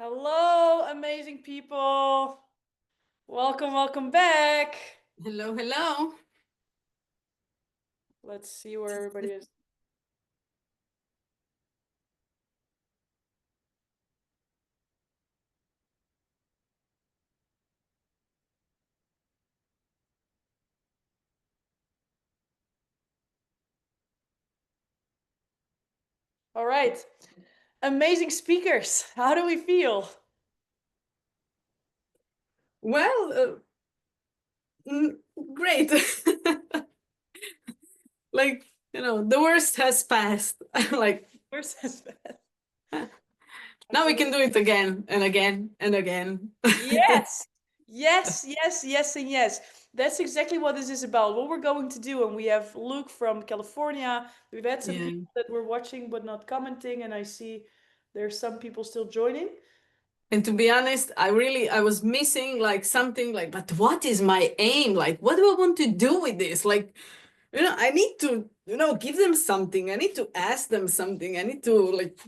Hello, amazing people. Welcome back. Hello, hello. Let's see where everybody is. All right. Amazing speakers. How do we feel? Well, great. Like, the worst has passed. Like, Where's this? now we can do it again and again and again. Yes. Yes, and yes. That's exactly what this is about. What we're going to do, and we have Luke from California. We've had some Yeah. people that were watching but not commenting, and I see there's some people still joining. And to be honest, I was missing like something like, but what is my aim? Like, what do I want to do with this? Like, I need to, give them something. I need to ask them something. I need to like,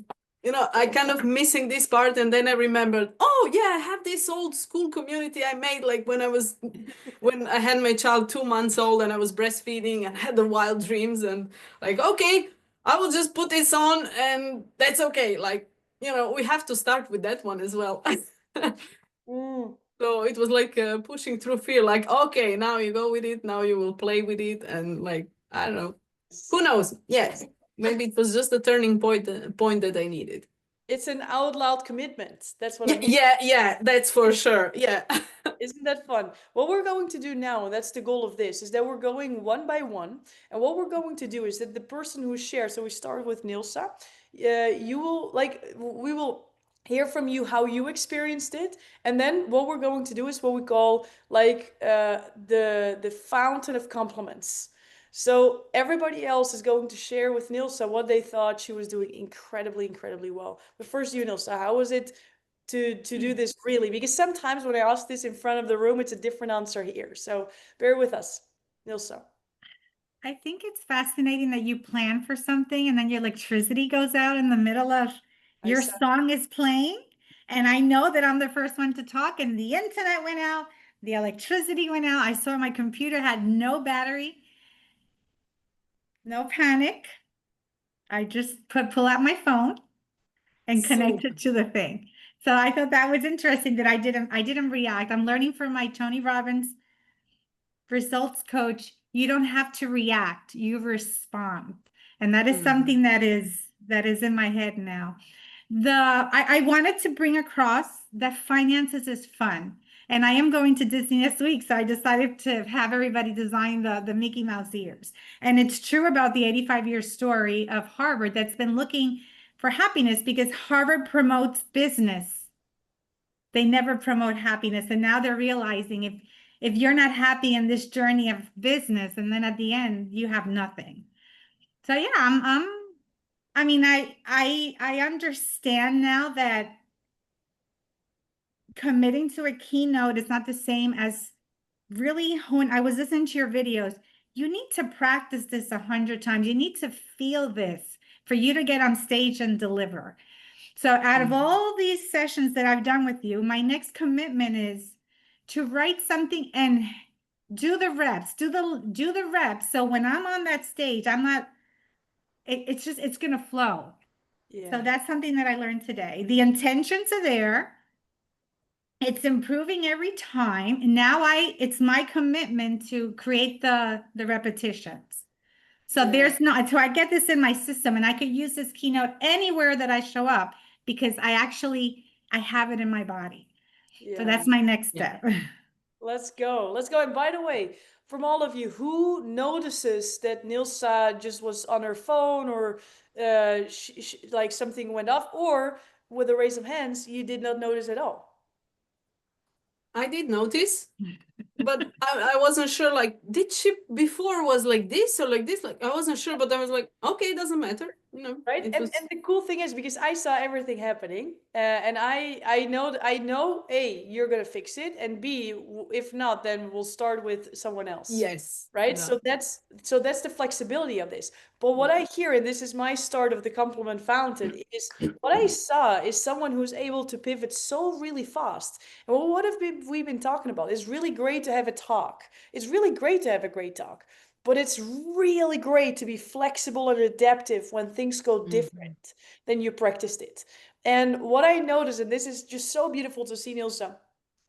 I kind of missing this part. And then I remembered, oh yeah, I have this old school community I made like when I had my child 2 months old and I was breastfeeding and had the wild dreams and like, okay, I will just put this on and that's okay. Like, we have to start with that one as well. Mm. So it was like pushing through fear, like, okay, now you go with it, now you will play with it. And like, I don't know. Who knows? Yes. Maybe it was just a turning point that I needed. It's an out loud commitment. That's what I Yeah, mean. yeah, that's for sure. Yeah. Isn't that fun? What we're going to do now, and that's the goal of this, is that we're going one by one. And what we're going to do is that the person who shares, so we start with Nilsa, you will, we will hear from you how you experienced it. And then what we're going to do is what we call the fountain of compliments. So everybody else is going to share with Nilsa what they thought she was doing incredibly well. But first, you, Nilsa, how was it to do this really? Because sometimes when I ask this in front of the room, it's a different answer here. So bear with us, Nilsa. I think it's fascinating that you plan for something and then your electricity goes out in the middle of I your said, song is playing. And I know that I'm the first one to talk, and the internet went out, the electricity went out. I saw my computer had no battery, no panic. I just pull out my phone and So connect it to the thing. So I thought that was interesting that I didn't react. I'm learning from my Tony Robbins results coach. You don't have to react, you respond. And that is something that is in my head now. I wanted to bring across that finances is fun. And I am going to Disney this week, so I decided to have everybody design the Mickey Mouse ears. And it's true about the 85-year story of Harvard that's been looking for happiness because Harvard promotes business. They never promote happiness. And now they're realizing if you're not happy in this journey of business, and then at the end you have nothing. So yeah, I mean, I understand now that committing to a keynote is not the same as really when I was listening to your videos. You need to practice this 100 times. You need to feel this for you to get on stage and deliver. So out of all these sessions that I've done with you, my next commitment is to write something and do the reps, do the reps. So when I'm on that stage, I'm not, it's gonna flow. So yeah, that's something that I learned today. The intentions are there. It's improving every time. And now it's my commitment to create the repetitions. So yeah, so I get this in my system and I could use this keynote anywhere that I show up because I have it in my body. So yeah. that's my next yeah. step. Let's go. Let's go. And by the way, from all of you, who notices that Nilsa just was on her phone or like something went off, or with a raise of hands, you did not notice at all? I did notice, but I wasn't sure, like, did she before was like this or like this? Like, I wasn't sure, but I was like, okay, it doesn't matter. No, right? it And was, the cool thing is, because I saw everything happening, and I know A, you're gonna fix it, and B, if not, then we'll start with someone else, yes. right? No. So that's the flexibility of this. But what I hear, and this is my start of the compliment fountain, is what I saw is someone who's able to pivot so really fast. And what have we been talking about? It's really great to have a talk. It's really great to have a great talk. But it's really great to be flexible and adaptive when things go Mhm. different than you practiced it. And what I noticed, and this is just so beautiful to see, Nilsa,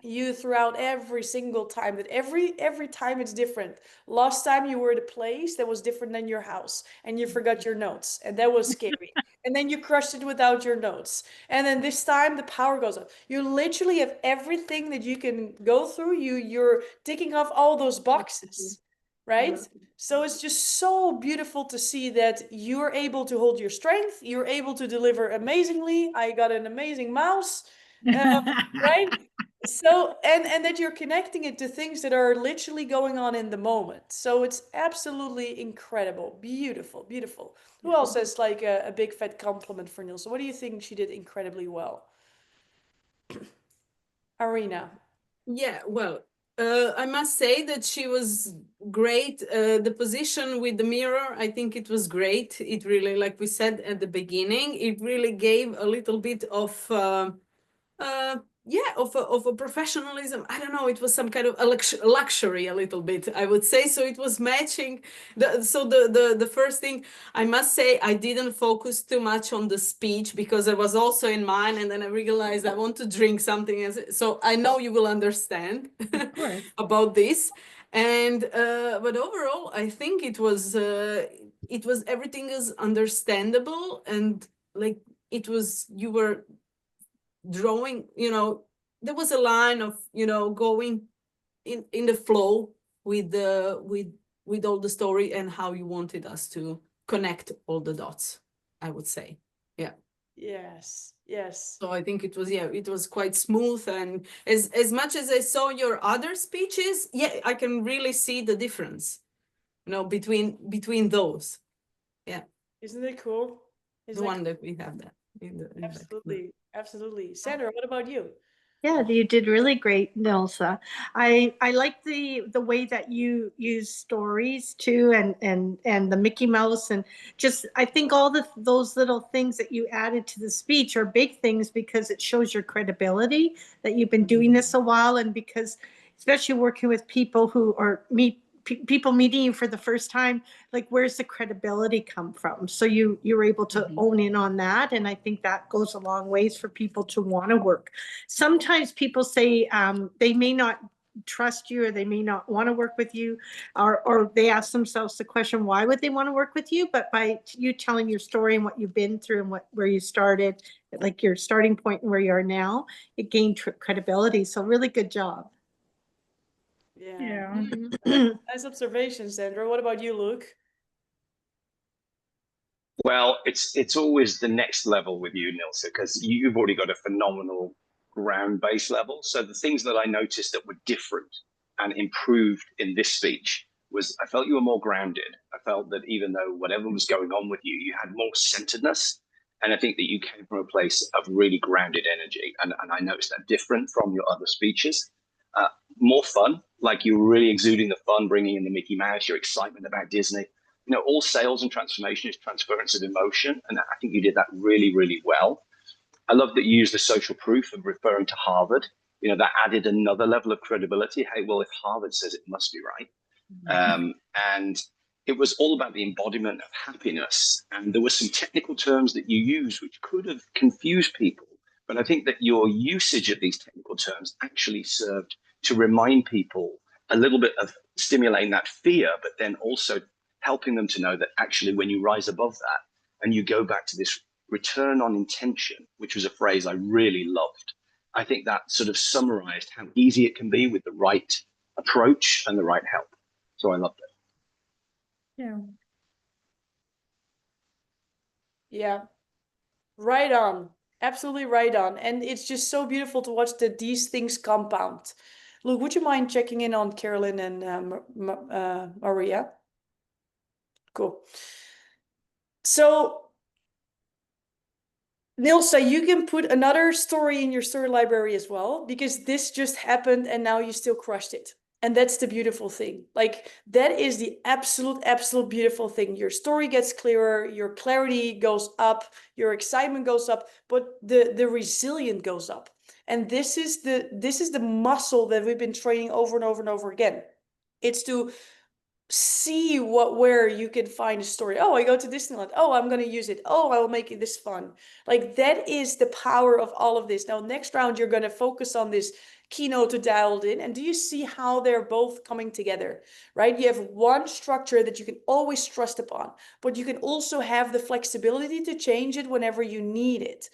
you throughout every single time, that every time it's different. Last time you were at a place that was different than your house and you forgot your notes, and that was scary. And then you crushed it without your notes. And then this time the power goes up. You literally have everything that you can go through. You're ticking off all those Exactly. boxes, right? Yeah. So it's just so beautiful to see that you're able to hold your strength. You're able to deliver amazingly. I got an amazing mouse, right? So, and that you're connecting it to things that are literally going on in the moment. So it's absolutely incredible, beautiful, beautiful. Who else has like a big fat compliment for Nielsen? What do you think she did incredibly well? Arena. Yeah, well, I must say that she was great. The position with the mirror, I think it was great. It really, like we said at the beginning, it really gave a little bit of uh yeah, of a professionalism. I don't know, it was some kind of a luxury a little bit, I would say. So it was matching the first thing, I must say, I didn't focus too much on the speech because I was also in mine, and then I realized I want to drink something, so I know you will understand Of course. about this. And but overall, I think it was everything is understandable, and like it was, you were drawing, there was a line of, going in the flow with the with all the story and how you wanted us to connect all the dots, I would say. Yeah. Yes, yes. So I think it was, yeah, it was quite smooth. And as much as I saw your other speeches, yeah, I can really see the difference, between those. Yeah. Isn't it cool? The Isn't that one cool? that we have that in back. Absolutely, absolutely. Sandra, what about you? Yeah, you did really great, Nilsa. I like the way that you use stories too, and the Mickey Mouse, and just I think all those little things that you added to the speech are big things because it shows your credibility that you've been doing this a while, and because especially working with people who are people meeting you for the first time, like where's the credibility come from? So you were able to own in on that, and I think that goes a long ways for people to want to work. Sometimes people say they may not trust you, or they may not want to work with you, or they ask themselves the question, why would they want to work with you? But by you telling your story and what you've been through and where you started, like your starting point and where you are now, it gained credibility. So really good job. Yeah. Yeah. Nice observation, Sandra. What about you, Luke? Well, it's always the next level with you, Nilsa, because you've already got a phenomenal ground base level. So the things that I noticed that were different and improved in this speech was I felt you were more grounded. I felt that even though whatever was going on with you, you had more centeredness. And I think that you came from a place of really grounded energy. And I noticed that different from your other speeches. Uh, More fun, like you were really exuding the fun, bringing in the Mickey Mouse, your excitement about Disney. All sales and transformation is transference of emotion. And I think you did that really, really well. I love that you used the social proof of referring to Harvard. That added another level of credibility. Hey, well, if Harvard says it must be right. And it was all about the embodiment of happiness. And there were some technical terms that you used which could have confused people. But I think that your usage of these technical terms actually served to remind people a little bit of stimulating that fear, but then also helping them to know that actually when you rise above that and you go back to this return on intention, which was a phrase I really loved, I think that sort of summarized how easy it can be with the right approach and the right help. So I loved it. Yeah. Yeah. Right on. Absolutely right on. And it's just so beautiful to watch that these things compound. Luke, would you mind checking in on Carolyn and Maria? Cool. So Nilsa, you can put another story in your story library as well, because this just happened and now you still crushed it. And that's the beautiful thing. Like, that is the absolute beautiful thing. Your story gets clearer, your clarity goes up, your excitement goes up, but the resilience goes up. And this is the muscle that we've been training over and over and over again. It's to see where you can find a story. Oh, I go to Disneyland. Oh, I'm going to use it. Oh, I will make it this fun. Like, that is the power of all of this. Now, next round, you're going to focus on this keynote to dialed in. And do you see how they're both coming together, right? You have one structure that you can always trust upon, but you can also have the flexibility to change it whenever you need it,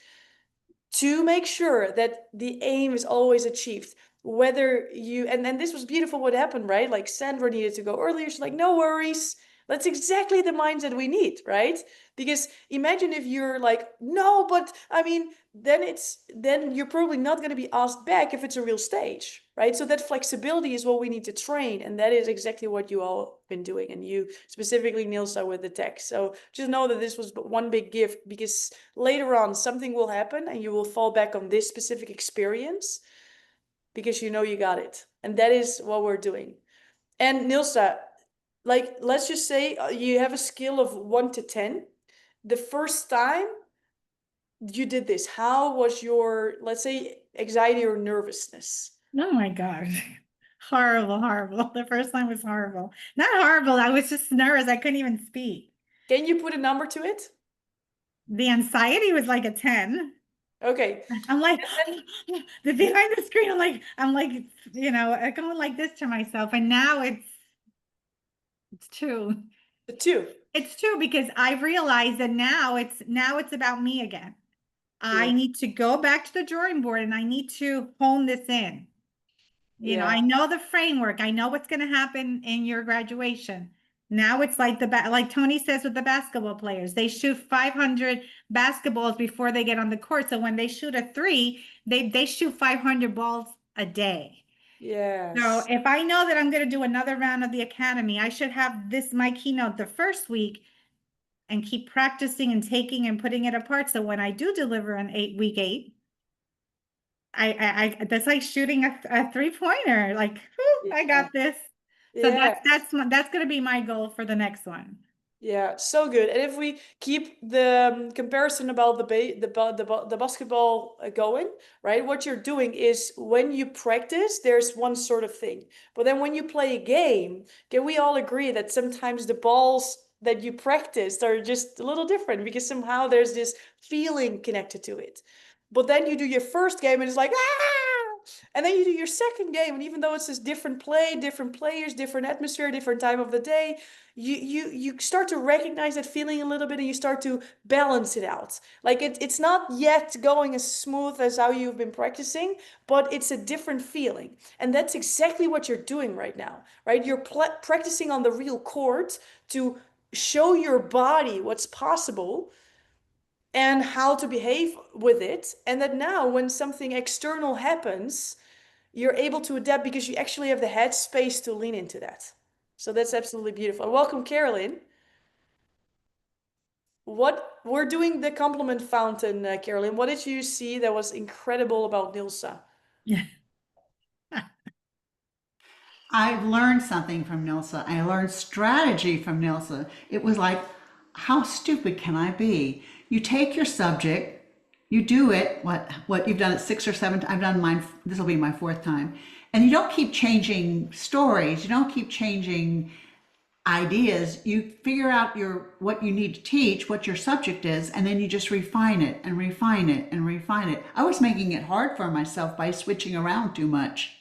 to make sure that the aim is always achieved. Whether you, and then this was beautiful what happened, right? Like, Sandra needed to go earlier. She's like, no worries. That's exactly the mindset we need, right? Because imagine if you're like, no, but I mean, then you're probably not going to be asked back if it's a real stage, right? So that flexibility is what we need to train. And that is exactly what you all been doing. And you specifically, Nilsa, with the text. So just know that this was one big gift, because later on something will happen and you will fall back on this specific experience because you know you got it. And that is what we're doing. And Nilsa, like, let's just say you have a scale of 1 to 10. The first time you did this, how was your, let's say, anxiety or nervousness? Oh my God. Horrible, horrible. The first time was horrible. Not horrible. I was just nervous. I couldn't even speak. Can you put a number to it? The anxiety was like a 10. Okay. I'm like, the behind the screen, I'm like, going like this to myself. And now it's 2. The 2. It's 2 because I realized that now it's about me again. I Yeah. need to go back to the drawing board and I need to hone this in. Yeah. I know the framework. I know what's going to happen in your graduation. Now it's like like Tony says with the basketball players, they shoot 500 basketballs before they get on the court. So when they shoot a 3, they shoot 500 balls a day. Yes. So if I know that I'm going to do another round of the academy, I should have my keynote the first week and keep practicing and taking and putting it apart. So when I do deliver on week 8, I that's like shooting a 3-pointer. Like, whew, I got this. So Yeah. that's going to be my goal for the next one. Yeah, so good. And if we keep the comparison about the basketball going, right? What you're doing is, when you practice, there's one sort of thing. But then when you play a game, can we all agree that sometimes the balls that you practiced are just a little different, because somehow there's this feeling connected to it. But then you do your first game and it's like, ah! And then you do your second game, and even though it's this different play, different players, different atmosphere, different time of the day, you start to recognize that feeling a little bit, and you start to balance it out. Like, it's not yet going as smooth as how you've been practicing, but it's a different feeling. And that's exactly what you're doing right now, right? You're practicing on the real court to show your body what's possible and how to behave with it. And that now, when something external happens, you're able to adapt because you actually have the headspace to lean into that. So that's absolutely beautiful. And welcome, Carolyn. What we're doing the compliment fountain, Carolyn. What did you see that was incredible about Nilsa? Yeah. I've learned something from Nilsa. I learned strategy from Nilsa. It was like, how stupid can I be? You take your subject, you do it, what you've done it 6 or 7 times. I've done mine, this will be my 4th time. And you don't keep changing stories. You don't keep changing ideas. You figure out what you need to teach, what your subject is, and then you just refine it and refine it and refine it. I was making it hard for myself by switching around too much.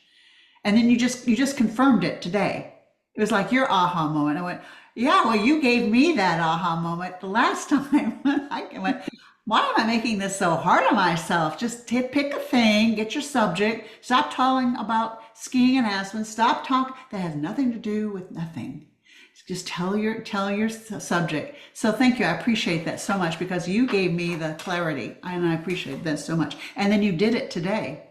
And then you just confirmed it today. It was like your aha moment. I went, yeah, well, you gave me that aha moment the last time. I went, why am I making this so hard on myself? Just pick a thing, get your subject, stop talking about skiing in Aspen, stop talking, that has nothing to do with nothing. Just tell your subject. So thank you. I appreciate that so much, because you gave me the clarity, and I appreciate that so much. And then you did it today.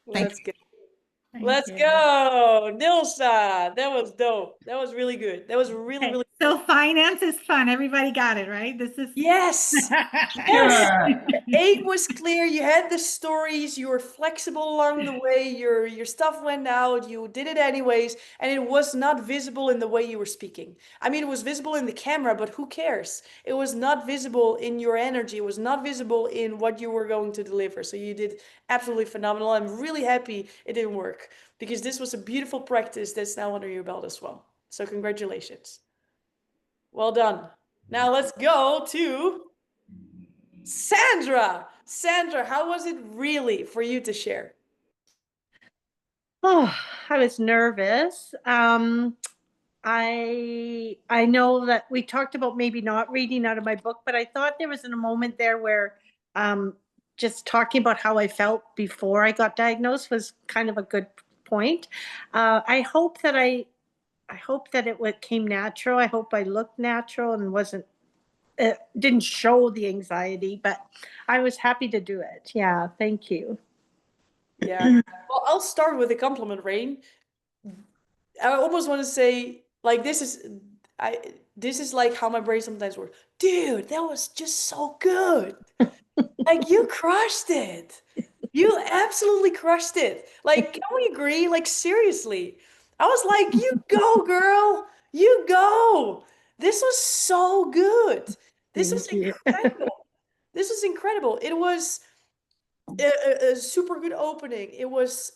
Well, Thank that's you. good. Let's you. go, Nilsa. That was dope. That was really good. That was really, Okay, really so finance is fun. Everybody got it, right? This is yes. Yes. Sure. The aim was clear. You had the stories. You were flexible along the way. Your stuff went out. You did it anyways, and it was not visible in the way you were speaking. I mean, it was visible in the camera, but who cares? It was not visible in your energy. It was not visible in what you were going to deliver. So you did absolutely phenomenal. I'm really happy it didn't work because this was a beautiful practice that's now under your belt as well. So congratulations. Well done. Now let's go to Sandra. Sandra, how was it really for you to share? Oh, I was nervous. I know that we talked about maybe not reading out of my book, but I thought there was a moment there where just talking about how I felt before I got diagnosed was kind of a good point. I hope that it came natural. I hope I looked natural and wasn't didn't show the anxiety, but I was happy to do it. Yeah, thank you. Yeah. Well, I'll start with a compliment, Rain. I almost want to say, like, this is like how my brain sometimes works. Dude, that was just so good. Like you crushed it. You absolutely crushed it. Like, can we agree? Like, seriously. I was like, you go, girl. You go. This was so good. This was Thank you. incredible. This was incredible. It was a super good opening. It was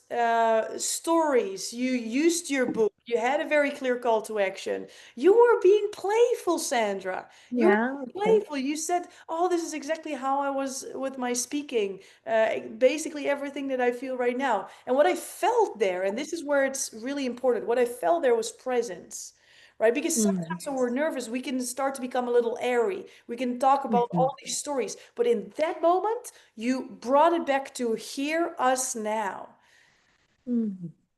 stories. You used your book. You had a very clear call to action. You were being playful, Sandra. You were Yeah, okay. playful. You said, "Oh, this is exactly how I was with my speaking. Basically, everything that I feel right now." And what I felt there, and this is where it's really important. What I felt there was presence. Right? Because sometimes when we're nervous, we can start to become a little airy. We can talk about all these stories. But in that moment, you brought it back to hear us now. It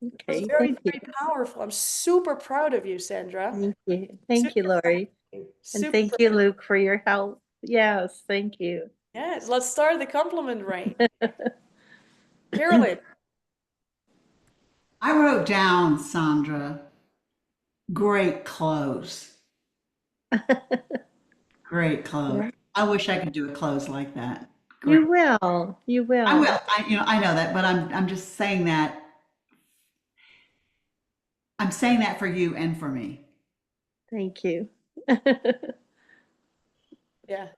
was Okay, very, thank you. very powerful. I'm super proud of you, Sandra. Thank you. Thank you, Super proud Lori. of you. And Super thank proud. you, Luke, for your help. Yes, thank you. Yes, let's start the compliment rain. Carolyn. I wrote down, Sandra, great close. Great close. Yeah. I wish I could do a close like that. Great. You will. You I will. will. I know that, but I'm just saying that. I'm saying that for you and for me. Thank you. Yeah.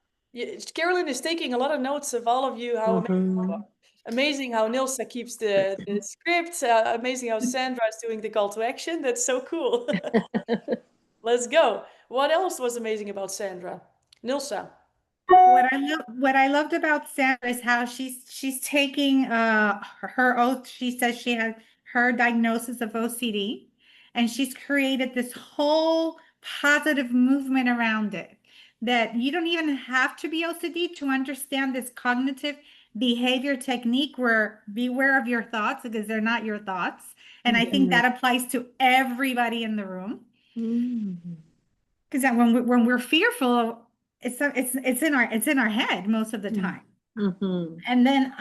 Carolyn is taking a lot of notes of all of you. How amazing you are. Mhm. Amazing how Nilsa keeps the script. Amazing how Sandra is doing the call to action. That's so cool. Let's go. What else was amazing about Sandra? Nilsa. What I loved about Sandra is how she's taking her oath. She says she had her diagnosis of OCD, and she's created this whole positive movement around it. That you don't even have to be OCD to understand this cognitive behavior technique where beware of your thoughts because they're not your thoughts. And I think that applies to everybody in the room. Mhm. Because when we're fearful, it's in our head most of the time. Mhm. And then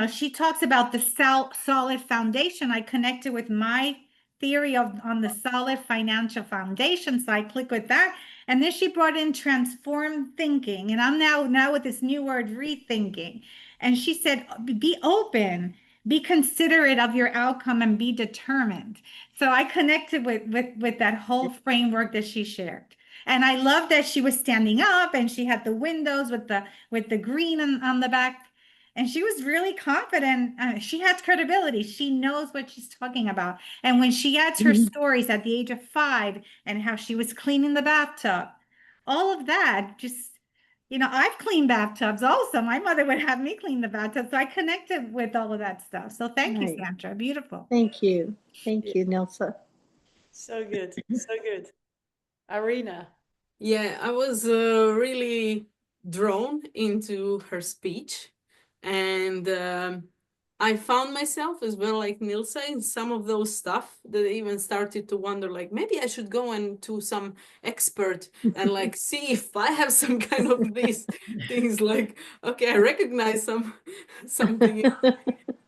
she talks about the solid foundation. I connected with my theory on the solid financial foundation. So I click with that. And then she brought in transform thinking. And I'm now with this new word, rethinking. And she said, be open, be considerate of your outcome, and be determined. So I connected with that whole framework that she shared. And I love that she was standing up and she had the windows with the green on the back. And she was really confident. She has credibility. She knows what she's talking about. And when she adds her stories at the age of 5 and how she was cleaning the bathtub, all of that just, I've cleaned bathtubs also. My mother would have me clean the bathtub. So I connected with all of that stuff. So thank you, Right. Sandra. Beautiful. Thank you. Thank Yeah. you, Nilsa. So good. So good. Irina. Yeah, I was really drawn into her speech, and I found myself as well, like Nilsa, in some of those stuff that I even started to wonder, like maybe I should go and to some expert and like see if I have some kind of these things. Like, okay, I recognize something.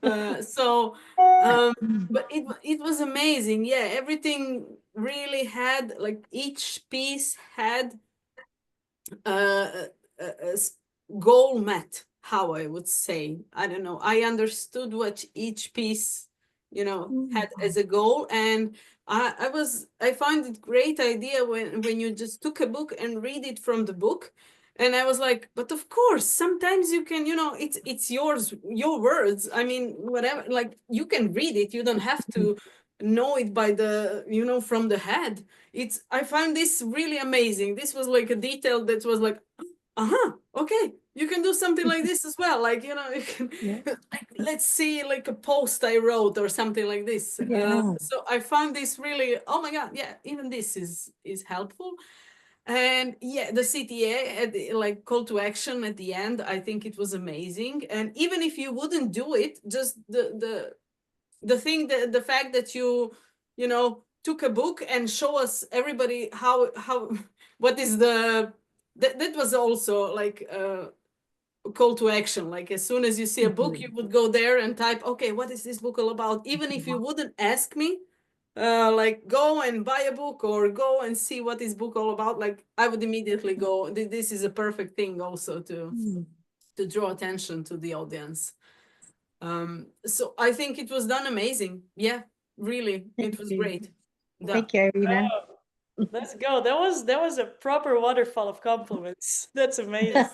So, but it was amazing. Yeah, everything really had, like, each piece had a goal met, how I would say. I don't know. I understood what each piece, had as a goal. And I find it great idea when you just took a book and read it from the book. And I was like, but of course, sometimes you can, it's yours, your words. I mean, whatever, like, you can read it. You don't have to know it by the, from the head. I found this really amazing. This was like a detail that was like, okay, you can do something like this as well. Like, you can, like, let's see, like a post I wrote or something like this. So I found this really, oh my God, yeah, even this is helpful. And yeah, the CTA at like call to action at the end, I think it was amazing. And even if you wouldn't do it, just the thing, the fact that you took a book and show us everybody how what is that was also like a call to action. Like, as soon as you see a book, you would go there and type, okay, what is this book all about? Even if you wouldn't ask me, like, go and buy a book or go and see what is book all about, like, I would immediately go. This is a perfect thing also to draw attention to the audience. So I think it was done amazing. Yeah, really, it was great. Thank you, Irina. Oh, let's go. That was a proper waterfall of compliments. That's amazing.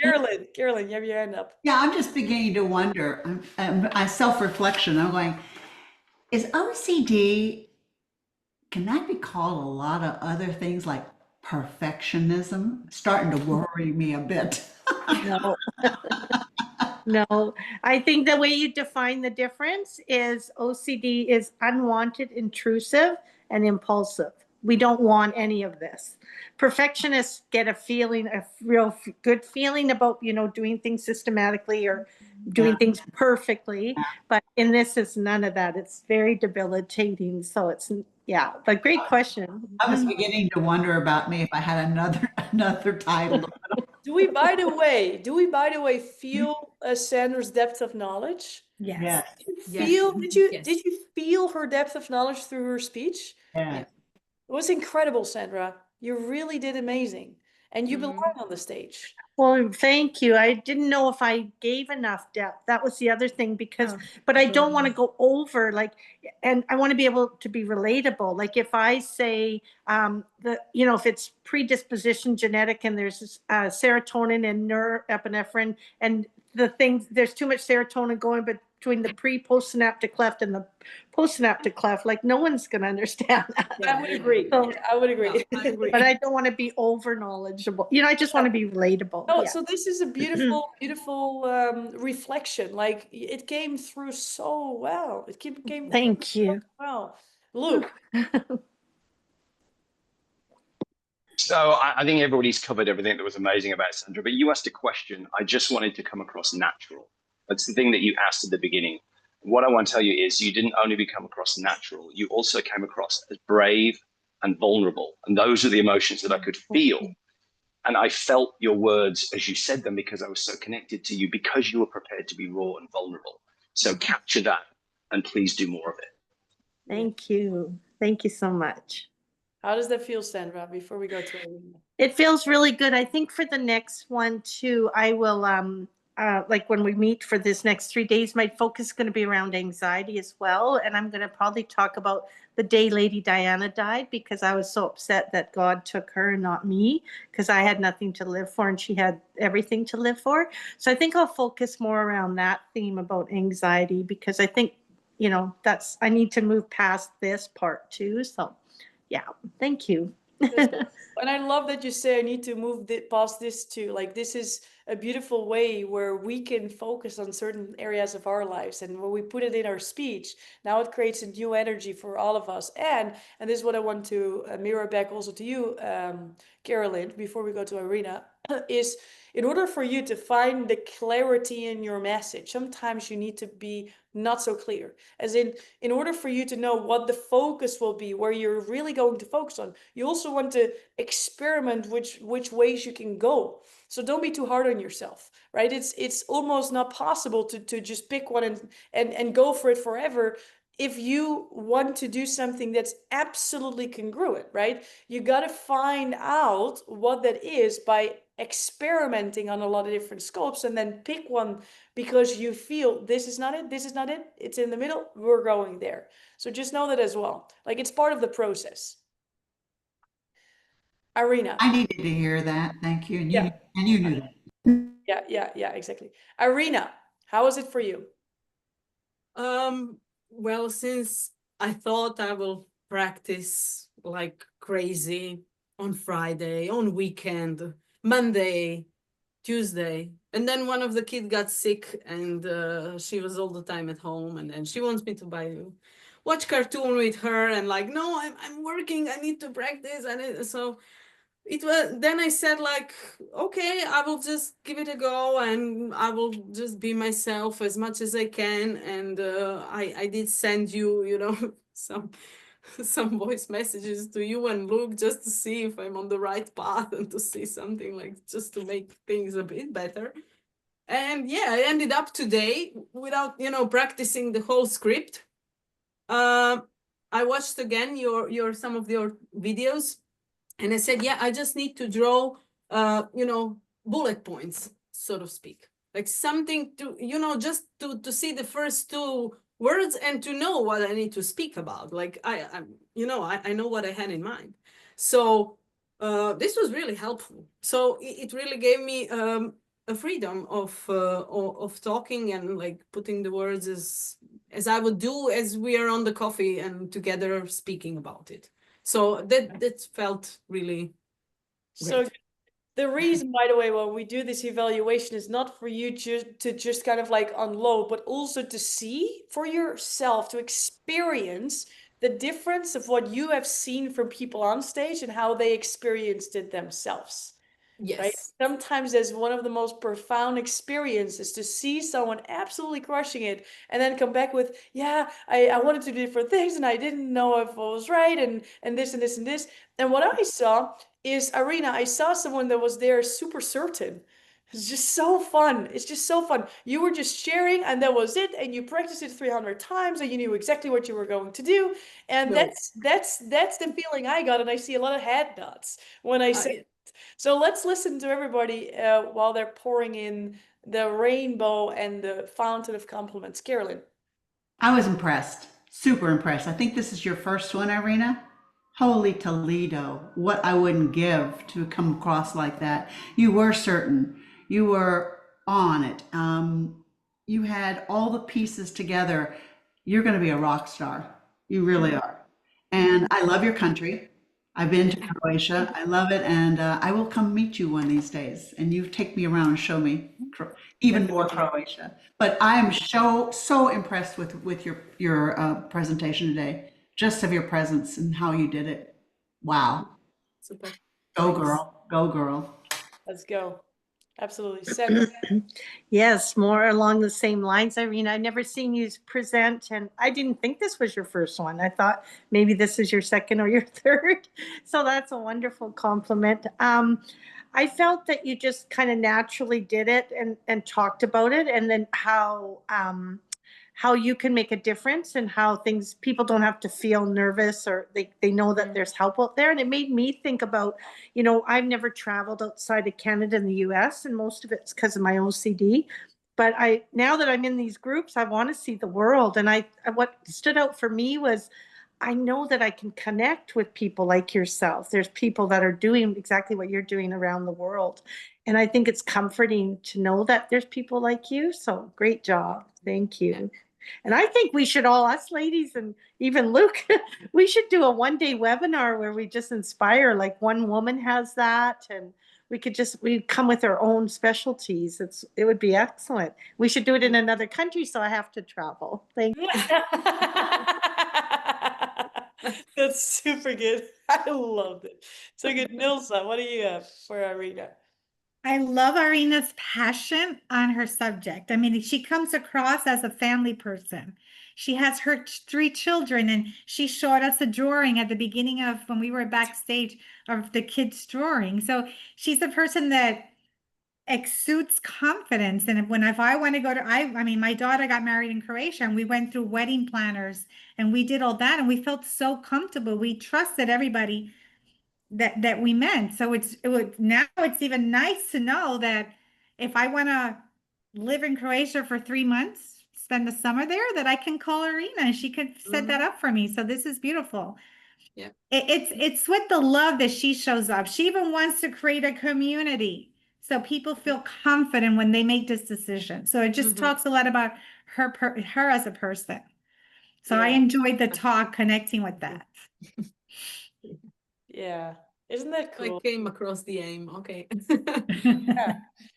Carolyn, you have your hand up. Yeah, I'm just beginning to wonder. I self-reflection. I'm going, is OCD, can that be called a lot of other things like perfectionism? Starting to worry me a bit. No. No, I think the way you define the difference is OCD is unwanted, intrusive, and impulsive. We don't want any of this. Perfectionists get a feeling, a real good feeling about, doing things systematically or doing things perfectly. But in this, it's none of that. It's very debilitating. So it's, yeah, but great question. I was beginning to wonder about me if I had another title. Do we, by the way, feel Sandra's depth of knowledge? Yes. Did you feel her depth of knowledge through her speech? Yeah. It was incredible, Sandra. You really did amazing. And you belong on the stage. Well, thank you. I didn't know if I gave enough depth. That was the other thing but I don't want to go over, like, and I want to be able to be relatable. Like, if I say, if it's predisposition genetic and there's serotonin and norepinephrine and there's too much serotonin going between the postsynaptic cleft and the postsynaptic cleft, like, no one's going to understand that. I would agree. So, I would agree. I agree. but I don't want to be over knowledgeable. I just want to be relatable. No, Yeah. so this is a beautiful, beautiful reflection. Like, it came through so well. It came Thank through you. so well. Luke. So I think everybody's covered everything that was amazing about Sandra, but you asked a question. I just wanted to come across natural. That's the thing that you asked at the beginning. What I want to tell you is you didn't only come across natural, you also came across as brave and vulnerable. And those are the emotions that I could feel. And I felt your words as you said them because I was so connected to you, because you were prepared to be raw and vulnerable. So capture that and please do more of it. Thank you. Thank you so much. How does that feel, Sandra, before we go to Irina? It feels really good. I think for the next one too, I will, like, when we meet for this next 3 days, my focus is going to be around anxiety as well. And I'm going to probably talk about the day Lady Diana died, because I was so upset that God took her and not me, because I had nothing to live for and she had everything to live for. So I think I'll focus more around that theme about anxiety, because I think, I need to move past this part too. So yeah, thank you. And I love that you say I need to move past this too. Like, this is a beautiful way where we can focus on certain areas of our lives, and when we put it in our speech, now it creates a new energy for all of us. And this is what I want to mirror back also to you, Carolyn, before we go to Irina. is in order for you to find the clarity in your message, sometimes you need to be not so clear. As in order for you to know what the focus will be, where you're really going to focus on, you also want to experiment which ways you can go. So don't be too hard on yourself, right? It's almost not possible to just pick one and go for it forever if you want to do something that's absolutely congruent, right? You got to find out what that is by experimenting on a lot of different scopes, and then pick one because you feel this is not it, this is not it, it's in the middle, we're going there. So just know that as well. Like, it's part of the process. Irina. I needed to hear that. Thank you. And Yeah. you knew that. Yeah, exactly. Irina, how is it for you? Well, since I thought I will practice like crazy on Friday, on weekend, Monday, Tuesday, and then one of the kids got sick, and she was all the time at home, and then she wants me to watch cartoon with her, and like, no, I'm working, I need to practice, and so it was. Then I said, like, okay, I will just give it a go, and I will just be myself as much as I can. And I did send you, some voice messages to you and Luke, just to see if I'm on the right path, and to see something, like, just to make things a bit better. And yeah, I ended up today without practicing the whole script. I watched again your some of your videos, and I said, yeah, I just need to draw, bullet points, so to speak, like something to, just to see the first two words and to know what I need to speak about. Like I know what I had in mind. So this was really helpful. So it really gave me a freedom of talking, and like putting the words as I would do as we are on the coffee and together speaking about it. So that felt really So great. the reason, by the way, when we do this evaluation is not for you to just kind of like unload, but also to see for yourself, to experience the difference of what you have seen from people on stage and how they experienced it themselves. Right? Yes. Sometimes that's one of the most profound experiences, to see someone absolutely crushing it and then come back with, yeah, I wanted to do different things and I didn't know if I was right, and this and this and this. And what I saw is, Irina, I saw someone that was there super certain. It's just so fun. It's just so fun. You were just sharing and that was it, and you practiced it 300 times and you knew exactly what you were going to do. And No. that's the feeling I got, and I see a lot of head nods when I said. So let's listen to everybody while they're pouring in the rainbow and the fountain of compliments. Carolyn. I was impressed, super impressed. I think this is your first one, Irina. Holy Toledo, what I wouldn't give to come across like that. You were certain, you were on it. You had all the pieces together. You're going to be a rock star. You really are. And I love your country. I've been to Croatia. I love it. And I will come meet you one of these days. And you take me around and show me even more Croatia. But I am so impressed with your presentation today, just of your presence and how you did it. Wow. Super. Go Thanks. girl. Go girl. Let's go. Absolutely. Sandra. Yes, more along the same lines, Irene. I've never seen you present, and I didn't think this was your first one. I thought maybe this is your second or your third. So that's a wonderful compliment. I felt that you just kind of naturally did it and talked about it, and then how you can make a difference, and how people don't have to feel nervous, or they know that there's help out there. And it made me think about, I've never traveled outside of Canada and the US, and most of it's because of my OCD. But now that I'm in these groups, I want to see the world. And what stood out for me was, I know that I can connect with people like yourself. There's people that are doing exactly what you're doing around the world. And I think it's comforting to know that there's people like you. So great job. Thank you. And I think we should all, us ladies and even Luke, we should do a one-day webinar where we just inspire, like one woman has that, and we'd come with our own specialties. It would be excellent. We should do it in another country, so I have to travel. Thank you. That's super good. I loved it. So good. Nilsa, what do you have for Irina? I love Arena's passion on her subject. I mean, she comes across as a family person. She has her three children, and she showed us a drawing at the beginning of when we were backstage of the kids' drawing. So she's a person that exudes confidence. And when if I want to go to, I mean, my daughter got married in Croatia, and we went through wedding planners, and we did all that, and we felt so comfortable. We trusted everybody that we meant. So it would now it's even nice to know that if I want to live in Croatia for 3 months, spend the summer there, that I can call Arena and she could set that up for me. So this is beautiful. Yeah. It's with the love that she shows up. She even wants to create a community so people feel confident when they make this decision. So it just talks a lot about her as a person. So I enjoyed the talk connecting with that. Yeah. Isn't that I cool? came across the aim. Okay. Yeah.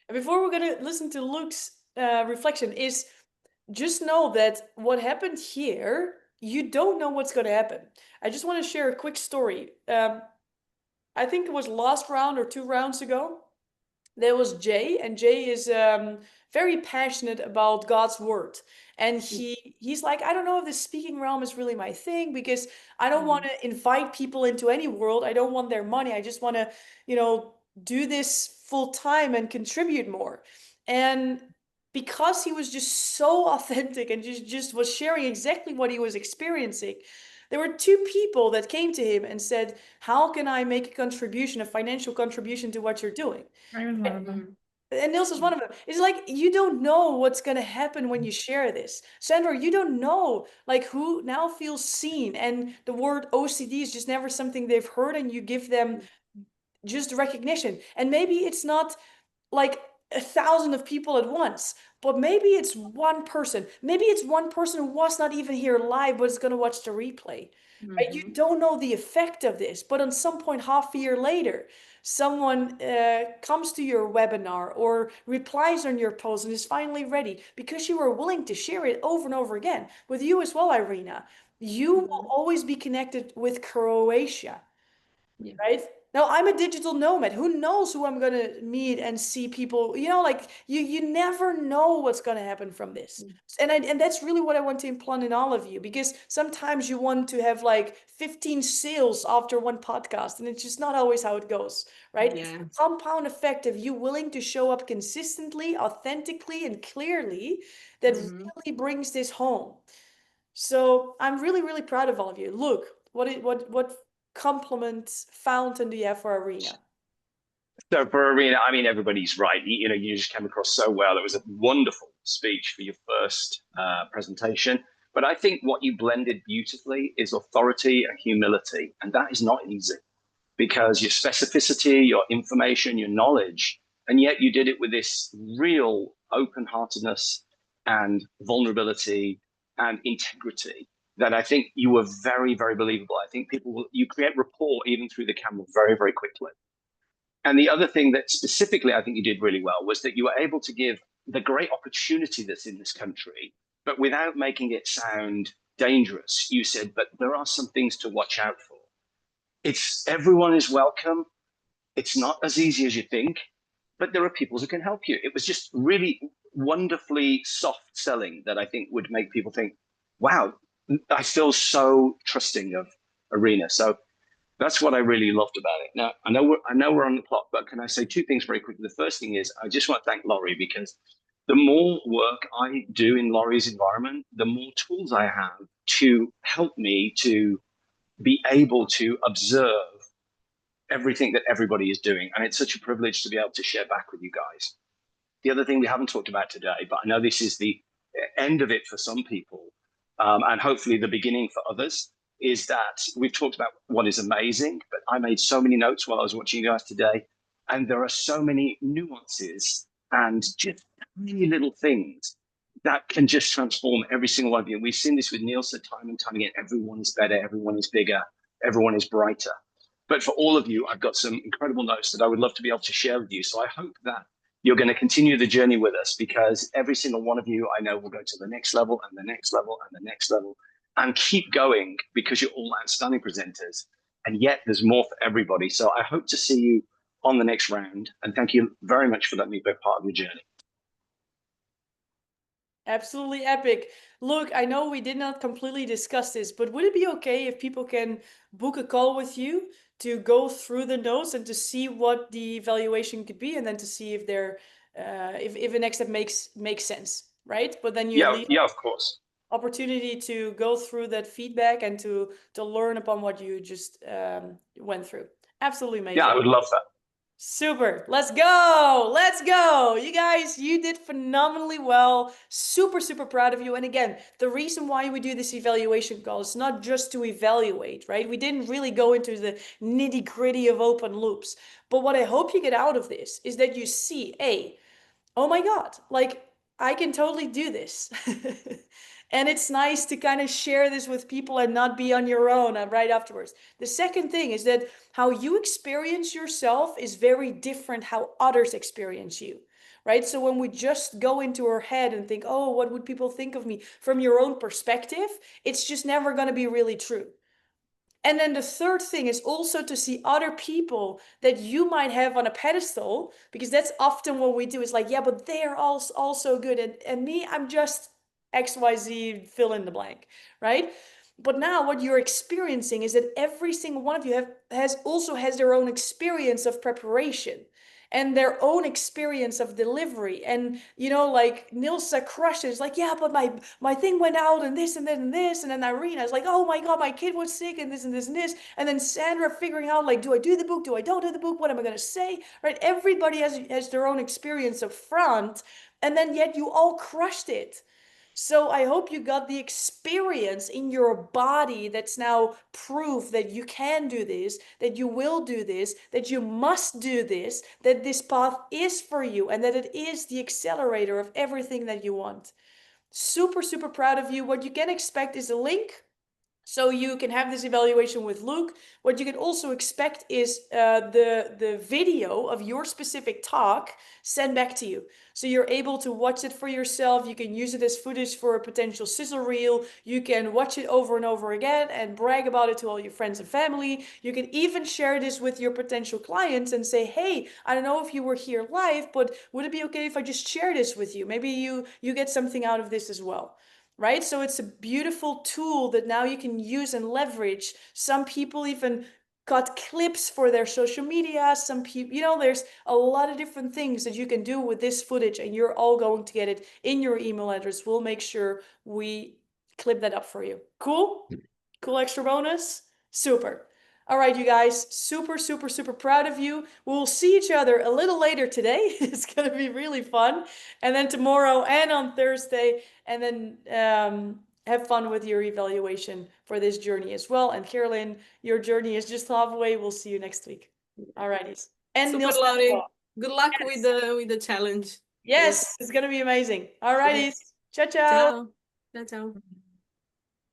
And before we're gonna listen to Luke's reflection, is just know that what happened here, you don't know what's gonna happen. I just want to share a quick story. I think it was last round or 2 rounds ago. There was Jay, and Jay is very passionate about God's word. And he's like, I don't know if the speaking realm is really my thing, because I don't want to invite people into any world. I don't want their money. I just want to, do this full time and contribute more. And because he was just so authentic and just was sharing exactly what he was experiencing, there were 2 people that came to him and said, how can I make a contribution, a financial contribution to what you're doing? I was one of them. And Niels is one of them. It's like, you don't know what's going to happen when you share this. Sandra, you don't know like who now feels seen. And the word OCD is just never something they've heard, and you give them just recognition. And maybe it's not like 1,000 of people at once, but maybe it's one person. Maybe it's one person who was not even here live, but is going to watch the replay. Right? You don't know the effect of this, but on some point, half a year later, someone comes to your webinar or replies on your post and is finally ready because you were willing to share it over and over again. With you as well, Irina, you will always be connected with Croatia. Yeah. Right? Now I'm a digital nomad. Who knows who I'm gonna meet and see people, like you never know what's gonna happen from this. And that's really what I want to implant in all of you, because sometimes you want to have like 15 sales after one podcast, and it's just not always how it goes, right? It's Yeah. the compound effect of you willing to show up consistently, authentically, and clearly that really brings this home. So I'm really, really proud of all of you. Look, what compliments fountain do you have for Arena? So for Arena, I mean, everybody's right. You just came across so well. It was a wonderful speech for your first presentation. But I think what you blended beautifully is authority and humility. And that is not easy, because your specificity, your information, your knowledge, and yet you did it with this real open-heartedness and vulnerability and integrity that I think you were very, very believable. I think you create rapport even through the camera very, very quickly. And the other thing that specifically I think you did really well was that you were able to give the great opportunity that's in this country, but without making it sound dangerous. You said, but there are some things to watch out for. Everyone is welcome. It's not as easy as you think, but there are people who can help you. It was just really wonderfully soft selling that I think would make people think, wow, I feel so trusting of Arena. So that's what I really loved about it. Now, I know we're on the clock, but can I say 2 things very quickly? The first thing is I just want to thank Laurie, because the more work I do in Laurie's environment, the more tools I have to help me to be able to observe everything that everybody is doing. And it's such a privilege to be able to share back with you guys. The other thing we haven't talked about today, but I know this is the end of it for some people, and hopefully the beginning for others, is that we've talked about what is amazing, but I made so many notes while I was watching you guys today, and there are so many nuances and just tiny little things that can just transform every single one of you. We've seen this with Nielsa time and time again. Everyone is better, everyone is bigger, everyone is brighter. But for all of you, I've got some incredible notes that I would love to be able to share with you. So I hope that you're going to continue the journey with us, because every single one of you I know will go to the next level and the next level and the next level and keep going, because you're all outstanding presenters. And yet there's more for everybody. So I hope to see you on the next round. And thank you very much for letting me be part of your journey. Absolutely epic. Look, I know we did not completely discuss this, but would it be okay if people can book a call with you to go through the notes and to see what the evaluation could be, and then to see if they're if a next step makes sense, right? But then you at least Yeah, of course. opportunity to go through that feedback and to learn upon what you just went through. Absolutely amazing. Yeah, I would love that. Super. Let's go. Let's go. You guys, you did phenomenally well. Super, super proud of you. And again, the reason why we do this evaluation call is not just to evaluate, right? We didn't really go into the nitty gritty of open loops. But what I hope you get out of this is that you see, A, oh my God, like I can totally do this. And it's nice to kind of share this with people and not be on your own right afterwards. The second thing is that how you experience yourself is very different how others experience you, right? So when we just go into our head and think, oh, what would people think of me from your own perspective, it's just never going to be really true. And then the third thing is also to see other people that you might have on a pedestal, because that's often what we do is like, yeah, but they're also good. And me, I'm just XYZ, fill in the blank, right? But now what you're experiencing is that every single one of you has their own experience of preparation and their own experience of delivery. And like Nilsa crushes, like, yeah, but my thing went out and this and then and this. And then Irina is like, oh my God, my kid was sick and this and this and this. And then Sandra figuring out, like, do I do the book? Do I don't do the book? What am I going to say? Right? Everybody has their own experience up front. And then yet you all crushed it. So I hope you got the experience in your body that's now proof that you can do this, that you will do this, that you must do this, that this path is for you, and that it is the accelerator of everything that you want. Super, super proud of you. What you can expect is a link so you can have this evaluation with Luke. What you can also expect is the video of your specific talk sent back to you. So you're able to watch it for yourself. You can use it as footage for a potential sizzle reel. You can watch it over and over again and brag about it to all your friends and family. You can even share this with your potential clients and say, hey, I don't know if you were here live, but would it be okay if I just share this with you? Maybe you get something out of this as well. Right? So it's a beautiful tool that now you can use and leverage. Some people even got clips for their social media. Some people, there's a lot of different things that you can do with this footage, and you're all going to get it in your email address. We'll make sure we clip that up for you. Cool? Cool extra bonus? Super. All right, you guys, super, super, super proud of you. We'll see each other a little later today. It's going to be really fun. And then tomorrow and on Thursday. And then have fun with your evaluation for this journey as well. And Carolyn, your journey is just halfway. We'll see you next week. All righties. And Super, Niels, Laurie. Good luck yes. with the challenge. Yes, it's going to be amazing. All righties. Ciao, ciao. Ciao. Ciao, ciao.